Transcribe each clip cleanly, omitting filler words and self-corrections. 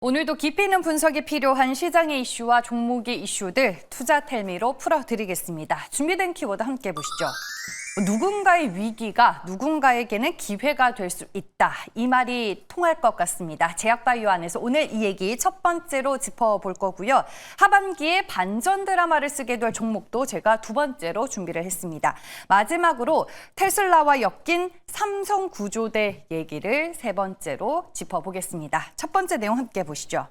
오늘도 깊이 있는 분석이 필요한 시장의 이슈와 종목의 이슈들 투자텔미로 풀어드리겠습니다. 준비된 키워드 함께 보시죠. 누군가의 위기가 누군가에게는 기회가 될 수 있다. 이 말이 통할 것 같습니다. 제약바이오 안에서 오늘 이 얘기 첫 번째로 짚어볼 거고요. 하반기에 반전 드라마를 쓰게 될 종목도 제가 두 번째로 준비를 했습니다. 마지막으로 테슬라와 엮인 삼성 구조대 얘기를 세 번째로 짚어보겠습니다. 첫 번째 내용 함께 보시죠.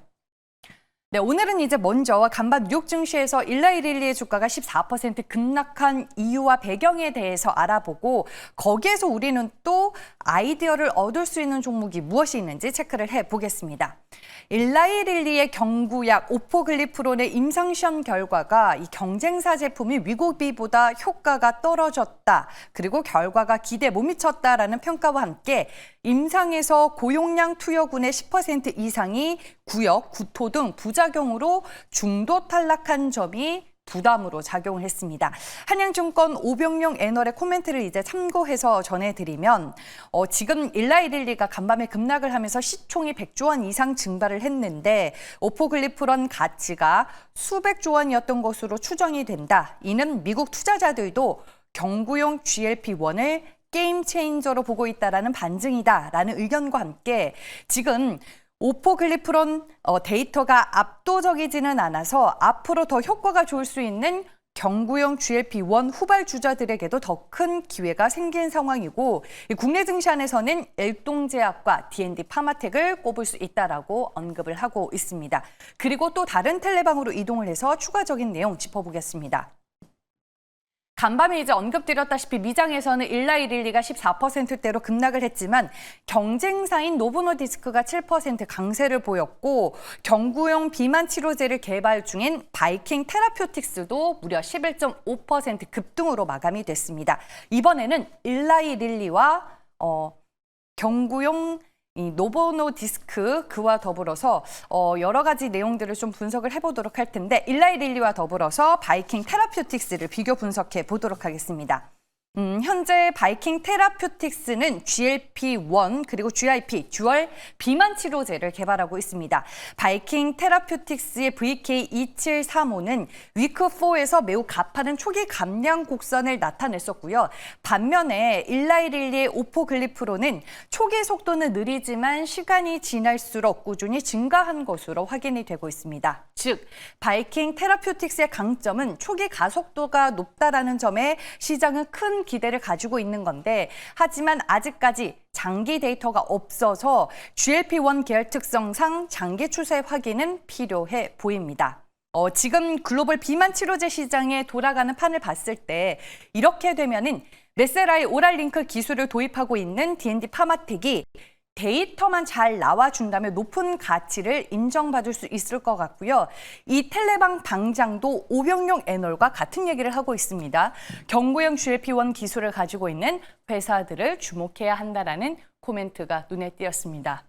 네, 오늘은 이제 먼저 간밤 뉴욕 증시에서 일라이릴리의 주가가 14% 급락한 이유와 배경에 대해서 알아보고 거기에서 우리는 또 아이디어를 얻을 수 있는 종목이 무엇이 있는지 체크를 해보겠습니다. 일라이릴리의 경구약 오포글리프론의 임상시험 결과가 이 경쟁사 제품이 미국비보다 효과가 떨어졌다. 그리고 결과가 기대에 못 미쳤다라는 평가와 함께 임상에서 고용량 투여군의 10% 이상이 구역, 구토 등 부작용으로 중도 탈락한 점이 부담으로 작용을 했습니다. 한양증권 오병용 애널의 코멘트를 이제 참고해서 전해드리면 지금 일라이릴리가 간밤에 급락을 하면서 시총이 100조 원 이상 증발을 했는데 오포글리프론 가치가 수백조 원이었던 것으로 추정이 된다. 이는 미국 투자자들도 경구용 GLP-1을 게임 체인저로 보고 있다라는 반증이다라는 의견과 함께 지금 오포글리프론 데이터가 압도적이지는 않아서 앞으로 더 효과가 좋을 수 있는 경구용 GLP-1 후발주자들에게도 더 큰 기회가 생긴 상황이고 국내 증시 안에서는 일동제약과 D&D 파마텍을 꼽을 수 있다라고 언급을 하고 있습니다. 그리고 또 다른 텔레방으로 이동을 해서 추가적인 내용 짚어보겠습니다. 간밤에 이제 언급드렸다시피 미장에서는 일라이릴리가 14%대로 급락을 했지만 경쟁사인 노보노디스크가 7% 강세를 보였고 경구용 비만 치료제를 개발 중인 바이킹 테라퓨틱스도 무려 11.5% 급등으로 마감이 됐습니다. 이번에는 일라이릴리와 경구용 이 노보노디스크 그와 더불어서 여러 가지 내용들을 좀 분석을 해보도록 할 텐데 일라이릴리와 더불어서 바이킹 테라퓨틱스를 비교 분석해 보도록 하겠습니다. 현재 바이킹 테라퓨틱스는 GLP-1 그리고 GIP, 듀얼 비만 치료제를 개발하고 있습니다. 바이킹 테라퓨틱스의 VK2735는 위크4에서 매우 가파른 초기 감량 곡선을 나타냈었고요. 반면에 일라이릴리의 오포글리프론은 초기 속도는 느리지만 시간이 지날수록 꾸준히 증가한 것으로 확인이 되고 있습니다. 즉, 바이킹 테라퓨틱스의 강점은 초기 가속도가 높다라는 점에 시장은 큰 기대를 가지고 있는 건데 하지만 아직까지 장기 데이터가 없어서 GLP-1 계열 특성상 장기 추세 확인은 필요해 보입니다. 지금 글로벌 비만 치료제 시장에 돌아가는 판을 봤을 때 이렇게 되면은 레세라의 오랄링크 기술을 도입하고 있는 D&D 파마텍이 데이터만 잘 나와준다면 높은 가치를 인정받을 수 있을 것 같고요. 이 텔레방 방장도 오병용 애널과 같은 얘기를 하고 있습니다. 경구용 GLP-1 기술을 가지고 있는 회사들을 주목해야 한다라는 코멘트가 눈에 띄었습니다.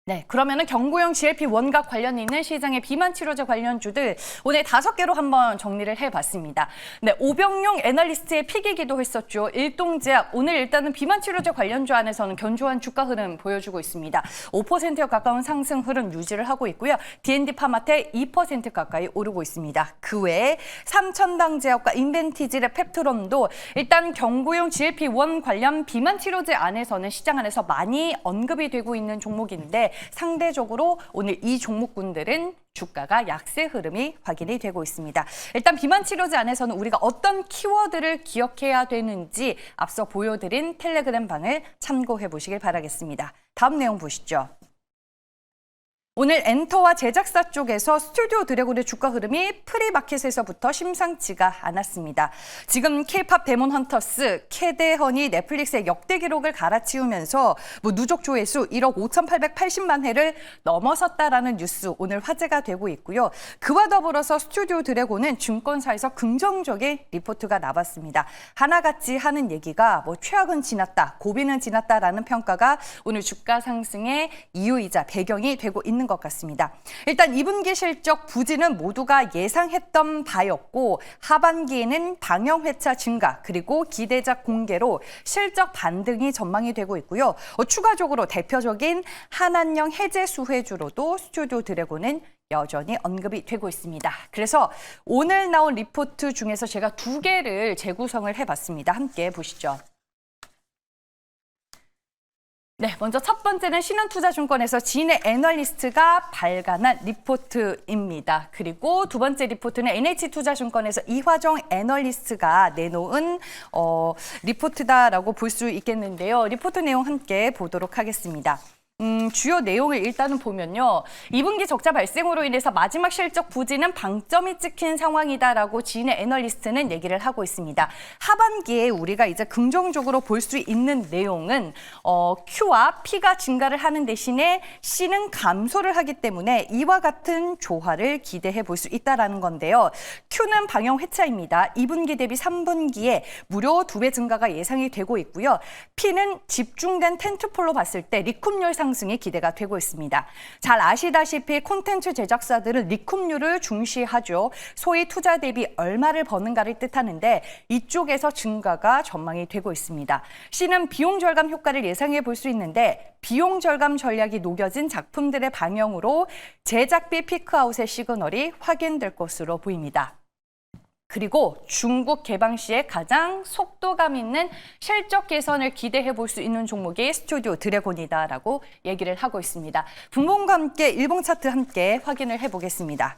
네, 그러면은 경구용 GLP-1과 관련이 있는 시장의 비만 치료제 관련주들 오늘 5개로 한번 정리를 해봤습니다. 네, 오병용 애널리스트의 픽이기도 했었죠. 일동제약 오늘 일단은 비만 치료제 관련주 안에서는 견조한 주가 흐름 보여주고 있습니다. 5%에 가까운 상승 흐름 유지를 하고 있고요. D&D 파마텍 2% 가까이 오르고 있습니다. 그 외에 삼천당제약과 인벤티지의 펩트론도 일단 경구용 GLP-1 관련 비만 치료제 안에서는 시장 안에서 많이 언급이 되고 있는 종목인데 상대적으로 오늘 이 종목군들은 주가가 약세 흐름이 확인이 되고 있습니다. 일단 비만 치료제 안에서는 우리가 어떤 키워드를 기억해야 되는지 앞서 보여드린 텔레그램 방을 참고해 보시길 바라겠습니다. 다음 내용 보시죠. 오늘 엔터와 제작사 쪽에서 스튜디오 드래곤의 주가 흐름이 프리마켓에서부터 심상치가 않았습니다. 지금 K-팝 데몬 헌터스, 캐대헌이 넷플릭스의 역대 기록을 갈아치우면서 누적 조회수 1억 5,880만 회를 넘어섰다라는 뉴스 오늘 화제가 되고 있고요. 그와 더불어서 스튜디오 드래곤은 증권사에서 긍정적인 리포트가 나왔습니다. 하나같이 하는 얘기가 최악은 지났다, 고비는 지났다라는 평가가 오늘 주가 상승의 이유이자 배경이 되고 있는 것 같습니다. 일단 2분기 실적 부진은 모두가 예상했던 바였고 하반기에는 방영회차 증가 그리고 기대작 공개로 실적 반등이 전망이 되고 있고요. 추가적으로 대표적인 한한령 해제 수혜주로도 스튜디오 드래곤은 여전히 언급이 되고 있습니다. 그래서 오늘 나온 리포트 중에서 제가 2개를 재구성을 해봤습니다. 함께 보시죠. 네, 먼저 첫 번째는 신한투자증권에서 진해 애널리스트가 발간한 리포트입니다. 그리고 두 번째 리포트는 NH투자증권에서 이화정 애널리스트가 내놓은 리포트다라고 볼 수 있겠는데요. 리포트 내용 함께 보도록 하겠습니다. 주요 내용을 일단은 보면요. 2분기 적자 발생으로 인해서 마지막 실적 부진은 방점이 찍힌 상황이다라고 진해 애널리스트는 얘기를 하고 있습니다. 하반기에 우리가 이제 긍정적으로 볼 수 있는 내용은 Q와 P가 증가를 하는 대신에 C는 감소를 하기 때문에 이와 같은 조화를 기대해 볼 수 있다라는 건데요. Q는 방영 회차입니다. 2분기 대비 3분기에 무려 2배 증가가 예상이 되고 있고요. P는 집중된 텐트폴로 봤을 때 리쿰률 상승이 기대가 되고 있습니다. 잘 아시다시피 콘텐츠 제작사들은 리쿰률을 중시하죠. 소위 투자 대비 얼마를 버는가를 뜻하는데 이쪽에서 증가가 전망이 되고 있습니다. C는 비용 절감 효과를 예상해 볼 수 있는데 비용 절감 전략이 녹여진 작품들의 방영으로 제작비 피크아웃의 시그널이 확인될 것으로 보입니다. 그리고 중국 개방 시에 가장 속도감 있는 실적 개선을 기대해 볼 수 있는 종목이 스튜디오 드래곤이다라고 얘기를 하고 있습니다. 분봉과 함께 일봉 차트 함께 확인을 해보겠습니다.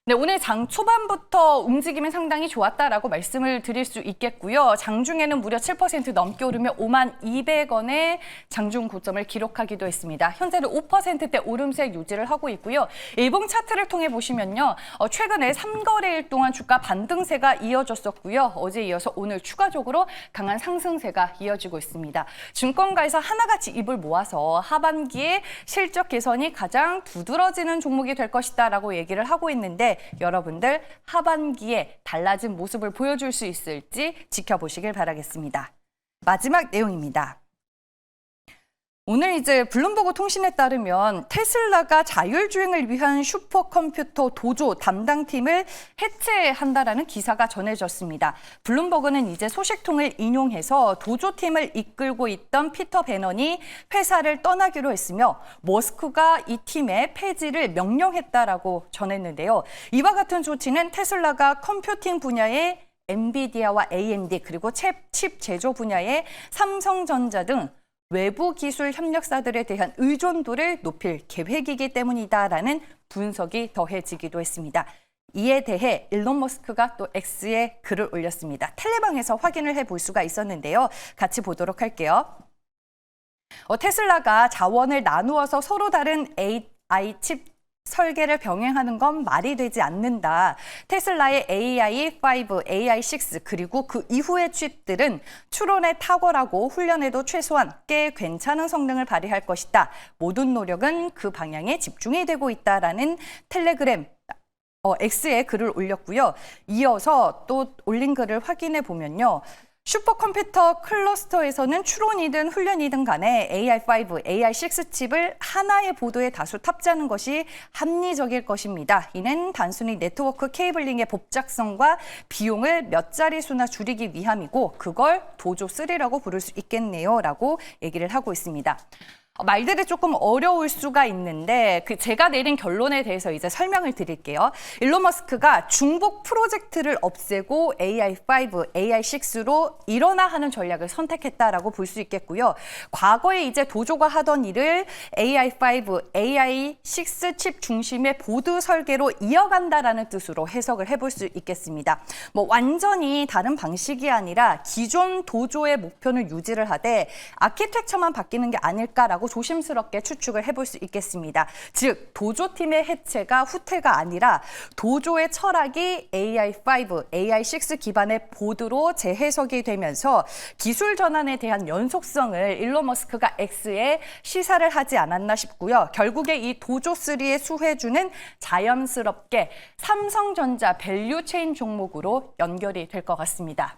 네, 오늘 장 초반부터 움직임이 상당히 좋았다라고 말씀을 드릴 수 있겠고요. 장중에는 무려 7% 넘게 오르며 52,200원의 장중 고점을 기록하기도 했습니다. 현재는 5%대 오름세 유지를 하고 있고요. 일봉 차트를 통해 보시면요. 최근에 3거래일 동안 주가 반등세가 이어졌었고요. 어제 이어서 오늘 추가적으로 강한 상승세가 이어지고 있습니다. 증권가에서 하나같이 입을 모아서 하반기에 실적 개선이 가장 두드러지는 종목이 될 것이다라고 얘기를 하고 있는데 여러분들 하반기에 달라진 모습을 보여줄 수 있을지 지켜보시길 바라겠습니다. 마지막 내용입니다. 오늘 이제 블룸버그 통신에 따르면 테슬라가 자율주행을 위한 슈퍼컴퓨터 도조 담당팀을 해체한다라는 기사가 전해졌습니다. 블룸버그는 이제 소식통을 인용해서 도조팀을 이끌고 있던 피터 베넌이 회사를 떠나기로 했으며 머스크가 이 팀의 폐지를 명령했다라고 전했는데요. 이와 같은 조치는 테슬라가 컴퓨팅 분야의 엔비디아와 AMD 그리고 칩 제조 분야의 삼성전자 등 외부 기술 협력사들에 대한 의존도를 높일 계획이기 때문이다라는 분석이 더해지기도 했습니다. 이에 대해 일론 머스크가 또 X에 글을 올렸습니다. 텔레방에서 확인을 해볼 수가 있었는데요. 같이 보도록 할게요. 테슬라가 자원을 나누어서 서로 다른 AI 칩 설계를 병행하는 건 말이 되지 않는다. 테슬라의 AI5, AI6 그리고 그 이후의 칩들은 추론에 탁월하고 훈련에도 최소한 꽤 괜찮은 성능을 발휘할 것이다. 모든 노력은 그 방향에 집중이 되고 있다라는 텔레그램 X에 글을 올렸고요. 이어서 또 올린 글을 확인해 보면요. 슈퍼컴퓨터 클러스터에서는 추론이든 훈련이든 간에 AI5, AI6 칩을 하나의 보드에 다수 탑재하는 것이 합리적일 것입니다. 이는 단순히 네트워크 케이블링의 복잡성과 비용을 몇 자릿수나 줄이기 위함이고 그걸 도조 3라고 부를 수 있겠네요. 라고 얘기를 하고 있습니다. 말들이 조금 어려울 수가 있는데 제가 내린 결론에 대해서 이제 설명을 드릴게요. 일론 머스크가 중복 프로젝트를 없애고 AI5, AI6로 일원화하는 전략을 선택했다라고 볼 수 있겠고요. 과거에 이제 도조가 하던 일을 AI5, AI6 칩 중심의 보드 설계로 이어간다라는 뜻으로 해석을 해볼 수 있겠습니다. 완전히 다른 방식이 아니라 기존 도조의 목표는 유지를 하되 아키텍처만 바뀌는 게 아닐까라고 조심스럽게 추측을 해볼 수 있겠습니다. 즉, 도조팀의 해체가 후퇴가 아니라 도조의 철학이 AI5, AI6 기반의 보드로 재해석이 되면서 기술 전환에 대한 연속성을 일론 머스크가 X에 시사를 하지 않았나 싶고요. 결국에 이 도조3의 수혜주는 자연스럽게 삼성전자 밸류체인 종목으로 연결이 될 것 같습니다.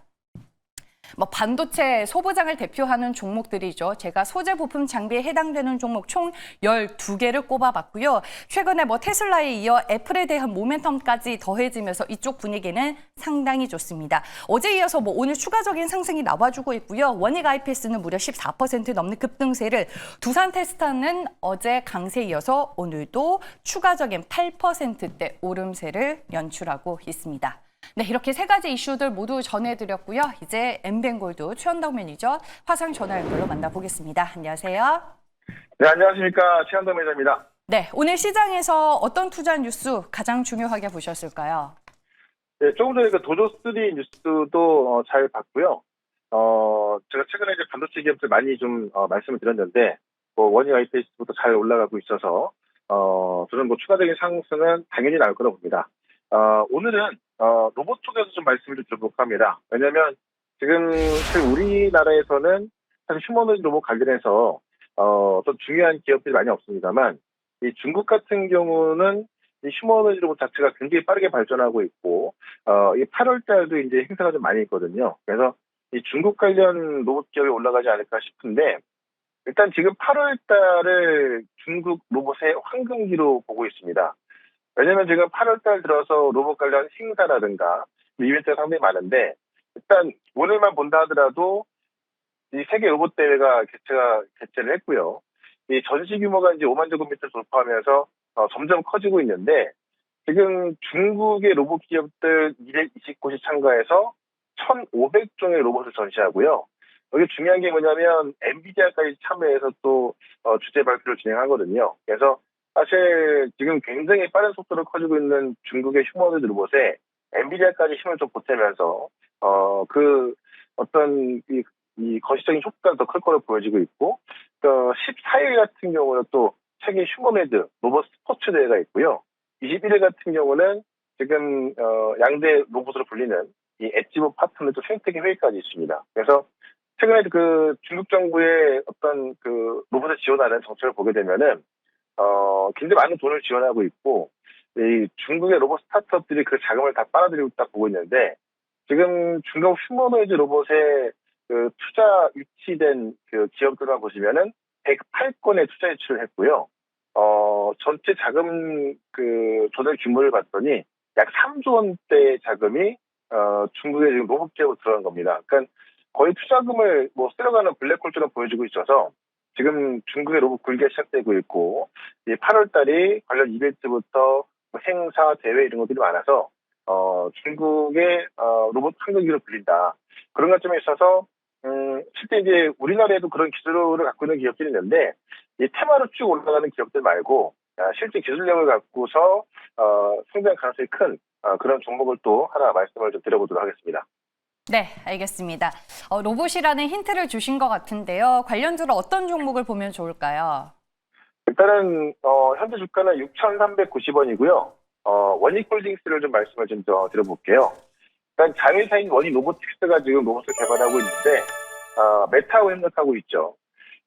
뭐 반도체 소부장을 대표하는 종목들이죠. 제가 소재 부품 장비에 해당되는 종목 총 12개를 꼽아봤고요. 최근에 뭐 테슬라에 이어 애플에 대한 모멘텀까지 더해지면서 이쪽 분위기는 상당히 좋습니다. 어제 이어서 뭐 오늘 추가적인 상승이 나와주고 있고요. 원익 IPS는 무려 14% 넘는 급등세를, 두산테스타는 어제 강세에 이어서 오늘도 추가적인 8%대 오름세를 연출하고 있습니다. 네, 이렇게 세 가지 이슈들 모두 전해드렸고요. 이제 엠벤골드 최현덕 매니저 화상 전화 연결로 만나보겠습니다. 안녕하세요. 네, 안녕하십니까. 최현덕 매니저입니다. 네, 오늘 시장에서 어떤 투자 뉴스 가장 중요하게 보셨을까요? 네, 조금 전에 그 도조3 뉴스도 잘 봤고요. 제가 최근에 이제 반도체 기업들 많이 좀 말씀을 드렸는데, 뭐 원익 IPS부터 잘 올라가고 있어서 저는 뭐 추가적인 상승은 당연히 나올 거라고 봅니다. 오늘은 로봇 쪽에서 좀 말씀을 좀 드려볼까 합니다. 왜냐하면 지금 우리나라에서는 사실 휴머노이드 로봇 관련해서 좀 중요한 기업들이 많이 없습니다만, 이 중국 같은 경우는 이 휴머노이드 로봇 자체가 굉장히 빠르게 발전하고 있고, 이 8월 달도 이제 행사가 좀 많이 있거든요. 그래서 이 중국 관련 로봇 기업이 올라가지 않을까 싶은데, 일단 지금 8월 달을 중국 로봇의 황금기로 보고 있습니다. 왜냐면 지금 8월 달 들어서 로봇 관련 행사라든가 이벤트가 상당히 많은데, 일단 오늘만 본다 하더라도 이 세계 로봇 대회가 개최를 했고요. 이 전시 규모가 이제 5만 제곱미터 돌파하면서 점점 커지고 있는데, 지금 중국의 로봇 기업들 220곳이 참가해서 1,500종의 로봇을 전시하고요. 여기 중요한 게 뭐냐면 엔비디아까지 참여해서 또 주제 발표를 진행하거든요. 그래서 사실 지금 굉장히 빠른 속도로 커지고 있는 중국의 휴머노이드 로봇에 엔비디아까지 힘을 좀 보태면서 그 어떤 이 거시적인 효과가 더 클 거로 보여지고 있고, 14일 같은 경우는 또 세계 휴머노이드 로봇 스포츠 대회가 있고요. 21일 같은 경우는 지금 양대 로봇으로 불리는 이 엣지보 파트너 또 생태계 회의까지 있습니다. 그래서 최근에 그 중국 정부의 어떤 그 로봇을 지원하는 정책을 보게 되면은 굉장히 많은 돈을 지원하고 있고, 이 중국의 로봇 스타트업들이 그 자금을 다 빨아들이고 있다 보고 있는데, 지금 중국 휴머노이드 로봇에 그 투자 유치된 그 기업들만 보시면은 108건의 투자 유치를 했고요. 전체 자금 그 조달 규모를 봤더니 약 3조 원대 자금이 중국의 지금 로봇 기업으로 들어간 겁니다. 그러니까 거의 투자금을 뭐 쓸어가는 블랙홀처럼 보여지고 있어서 지금 중국의 로봇 굴기가 시작되고 있고, 이 8월 달이 관련 이벤트부터 행사, 대회 이런 것들이 많아서 중국의 로봇 황금기로 불린다. 그런 관점에 있어서 실제 이제 우리나라에도 그런 기술을 갖고 있는 기업들이 있는데, 이 테마로 쭉 올라가는 기업들 말고 실제 기술력을 갖고서 성장 가능성이 큰 그런 종목을 또 하나 말씀을 좀 드려보도록 하겠습니다. 네, 알겠습니다. 로봇이라는 힌트를 주신 것 같은데요. 관련주로 어떤 종목을 보면 좋을까요? 일단은 현재 주가는 6,390원이고요. 원익홀딩스를 좀 말씀을 좀 더 드려볼게요. 일단 자회사인 원익 로보틱스가 지금 로봇을 개발하고 있는데 메타하고 협력하고 있죠.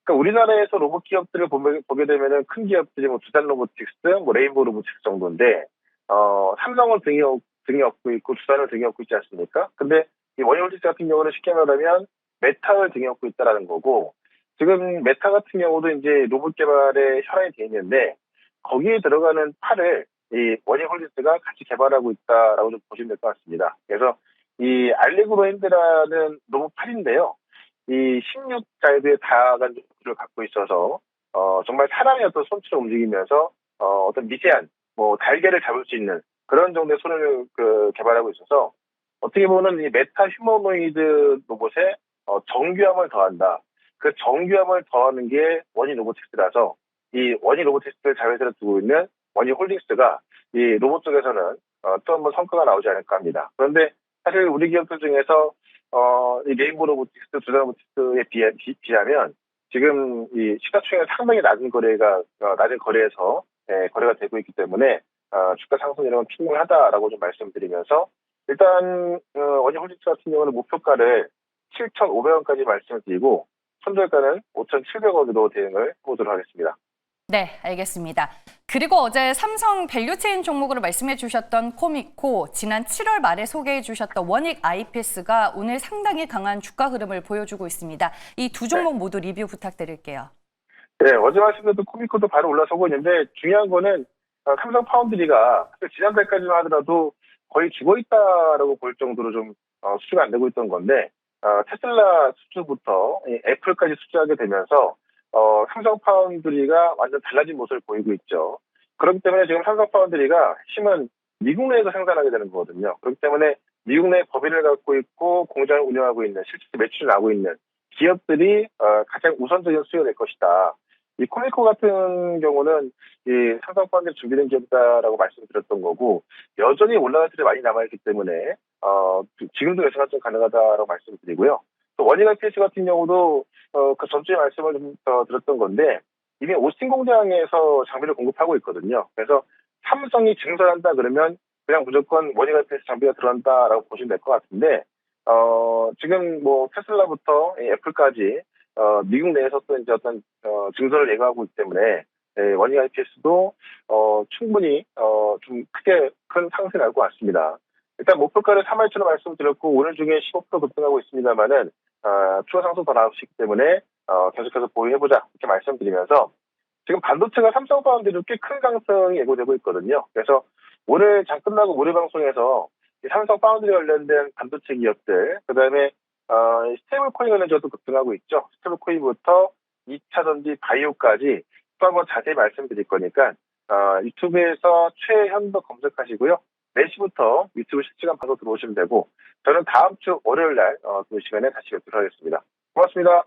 그러니까 우리나라에서 로봇 기업들을 보게 되면은 큰 기업들이 뭐 두산 로보틱스, 뭐 레인보우 로보틱스 정도인데, 삼성은 등이 업고 있고 두산을 등이 업고 있지 않습니까? 근데 이 원익홀딩스 같은 경우는 쉽게 말하면 메타를 등에 업고 있다라는 거고, 지금 메타 같은 경우도 이제 로봇 개발에 혈안이 돼 있는데, 거기에 들어가는 팔을 이 원익홀딩스가 같이 개발하고 있다라고 좀 보시면 될 것 같습니다. 그래서 이 알레그로 핸드라는 로봇 팔인데요. 이 16자유도의 다양한 기술을 갖고 있어서 정말 사람의 어떤 손처럼 움직이면서 어떤 미세한 뭐 달걀을 잡을 수 있는 그런 정도의 손을 개발하고 있어서, 어떻게 보면 이 메타 휴머노이드 로봇에 정교함을 더한다. 그 정교함을 더하는 게 원익 로보틱스라서, 이 원익 로보틱스를 자회사로 두고 있는 원익 홀딩스가 이 로봇 쪽에서는 또 한번 성과가 나오지 않을까 합니다. 그런데 사실 우리 기업들 중에서 이 레인보우 로보틱스, 두산 로보틱스에 비하면 지금 이 시가총액 상당히 낮은 거래에서 거래가 되고 있기 때문에 주가 상승이라면 충분하다라고 좀 말씀드리면서, 일단 원익 홀딩스 같은 경우는 목표가를 7,500원까지 말씀을 드리고 손절가는 5,700원으로 대응을 해보도록 하겠습니다. 네, 알겠습니다. 그리고 어제 삼성 밸류체인 종목으로 말씀해 주셨던 코미코, 지난 7월 말에 소개해 주셨던 원익 IPS가 오늘 상당히 강한 주가 흐름을 보여주고 있습니다. 이 두 종목 모두 리뷰 부탁드릴게요. 네, 어제 말씀드렸던 코미코도 바로 올라서고 있는데 중요한 거는 삼성 파운드리가 지난달까지만 하더라도 거의 죽어있다라고 볼 정도로 좀 수주가 안 되고 있던 건데 테슬라 수주부터 애플까지 수주하게 되면서 삼성 파운드리가 완전 달라진 모습을 보이고 있죠. 그렇기 때문에 지금 삼성 파운드리가 핵심은 미국 내에서 생산하게 되는 거거든요. 그렇기 때문에 미국 내 법인을 갖고 있고 공장을 운영하고 있는 실제 매출을 나고 있는 기업들이 가장 우선적인 수요가 될 것이다. 이 코미코 같은 경우는 이 삼성 파운드리 준비된 기업이다라고 말씀드렸던 거고 여전히 올라갈 길이 많이 남아있기 때문에 지금도 예상 좀 가능하다라고 말씀드리고요. 또 원익 IPS 같은 경우도 그 전주에 말씀을 좀 드렸던 건데 이미 오스틴 공장에서 장비를 공급하고 있거든요. 그래서 삼성이 증설한다 그러면 그냥 무조건 원익 IPS 장비가 들어간다라고 보시면 될 것 같은데 지금 뭐 테슬라부터 애플까지 미국 내에서 또 이제 어떤 증설을 예고하고 있기 때문에 원익 IPS도 충분히 좀 크게 큰 상승이 나올 것 같습니다. 일단 목표가를 3할주로 말씀드렸고 오늘 중에 15% 급등하고 있습니다만은 추가 상승 더 나올 수 있기 때문에 계속해서 보유해보자 이렇게 말씀드리면서 지금 반도체가 삼성 파운드리로 꽤 큰 강성이 예고되고 있거든요. 그래서 오늘 장 끝나고 모레 방송에서 이 삼성 파운드리 관련된 반도체 기업들 그다음에 스테이블 코인 관련주도 급등하고 있죠. 스테이블 코인부터 2차 전지 바이오까지 또 한번 자세히 말씀드릴 거니까 유튜브에서 최현도 검색하시고요. 4시부터 유튜브 실시간 방송 들어오시면 되고 저는 다음 주 월요일 날 그 시간에 다시 뵙도록 하겠습니다. 고맙습니다.